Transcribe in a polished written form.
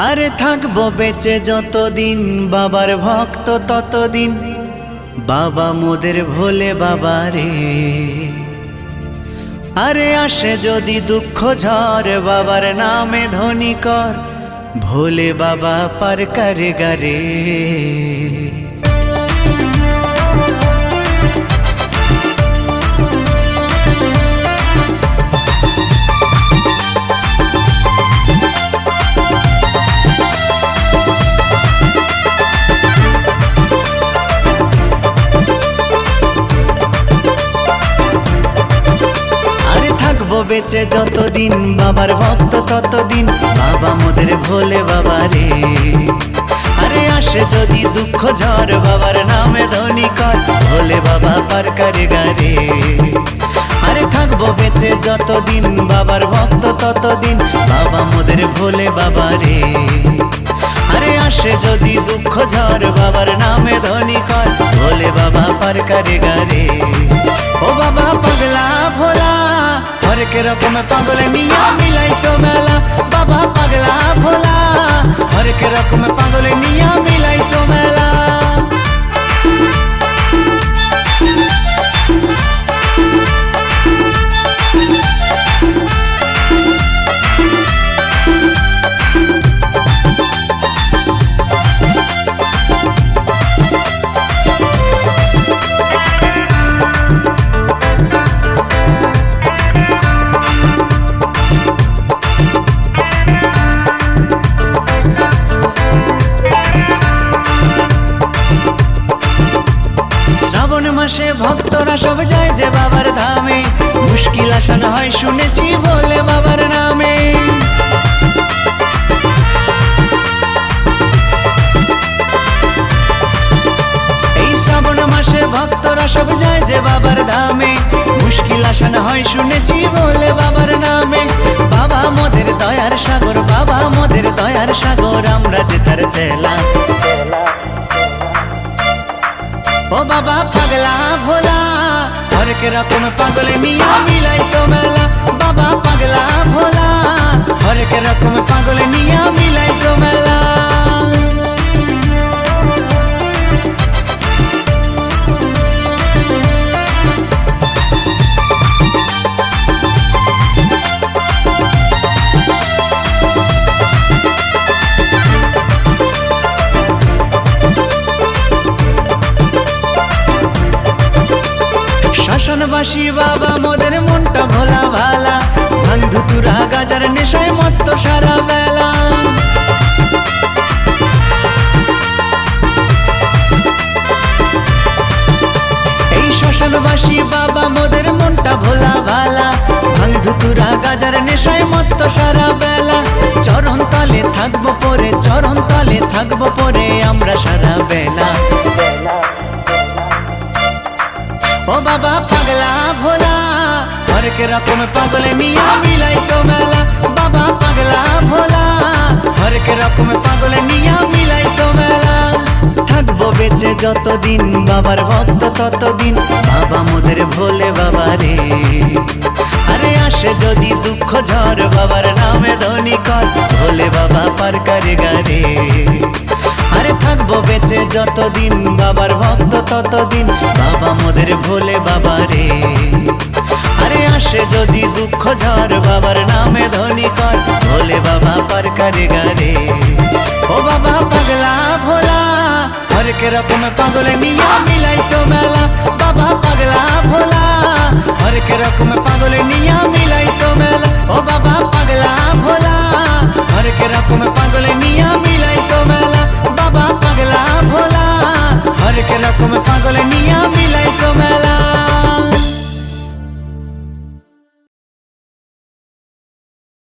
আরে থাকবো বেঁচে যতদিন বাবার ভক্ত ততদিন, বাবা মোদের ভোলে বাবা রে। আরে আসে যদি দুঃখ ঝড় বাবার নামে ধ্বনি কর, ভোলে বাবা পার করে গারে। বেঁচে যতদিন বাবার ভক্ত ততদিন, বাবা মোদের ভোলে বাবা রে। আরে আসে যদি দুঃখ ঝড় বাবার নামে ধ্বনি কর, ভোলে বাবা পার করে গারে। আরে থাকবো বেঁচে যতদিন বাবার ভক্ত ততদিন, বাবা মোদের ভোলে বাবা রে। আরে আসে যদি দুঃখ ঝড় বাবার নামে ধ্বনি কর, ভোলে বাবা পার করে গারে। ও বাবা পাগলা ভোলা হরেক রকম পাগল নিয়া মিলাইছো মেলা, বাবা পাগলা ভোলা হরেক রকম পাগল নিয়া মিলাইছো মেলা। মাসে ভক্তরা সব যায় যে বাবার ধামে, মুশকিল আসান হয় শুনেছি ভোলে বাবার নামে। এই শ্রাবণ মাসে ভক্তরা সব যায় যে বাবার ধামে, মুশকিল আসান হয় শুনেছি ভোলে বাবার নামে। বাবা মোদের দয়ার সাগর, বাবা মোদের দয়ার সাগর, আমরা যে তার চেলা। ও বাবা পাগলা ভোলা হরেক রকম পাগল নিয়া মিলাইছো মেলা, বাবা পাগলা ভোলা হরেক রকম পাগল নিয়া মিলাইছো মেলা। শ্মশানবাসী বাবা মোদের মনটা ভোলা ভালা, ভাঙ ধুতুরা গাজার নেশায় মত্ত সারা বেলা। এই শ্মশানবাসী বাবা মোদের মনটা ভোলা ভালা, ভাঙ ধুতুরা গাজার নেশায় মত্ত সারা বেলা। চরণ তলে থাকবো পরে, চরণ তলে থাকবো পরে আমরা সারা বেলা। ও বাবা পাগলা ভোলা হরেক রকম পাগল নিয়া মিলাইছো মেলা, বাবা পাগলা ভোলা হরেক রকম পাগল নিয়া মিলাইছো মেলা। থাকবো বেঁচে যতদিন বাবার ভক্ত ততদিন, বাবা মোদের ভোলে বাবা রে। আরে আসে যদি দুঃখ ঝড় বাবার নামে ধ্বনি কর, ভোলে বাবা পার করে গারে। আরে থাকবো বেঁচে যতদিন বাবার ভক্ত ততদিন, বাবা মোদের ভোলে বাবা রে। আরে আসে যদি দুঃখ ঝড় বাবার নামে ধ্বনি কর, ভোলে বাবা পার করে গারে। ও বাবা পাগলা ভোলা হরেক রকম পাগল নিয়া মিলাইছো মেলা, বাবা পাগলা ভোলা হরেক রকম পাগল নিয়া মিলাইছো মেলা। ও বাবা পাগলা ভোলা হরেক রকম পাগল নিয়া মিলাইছো মেলা, বাবা পাগলা ভোলা হরেক রকম পাগল নিয়া মিলাইছো মেলা।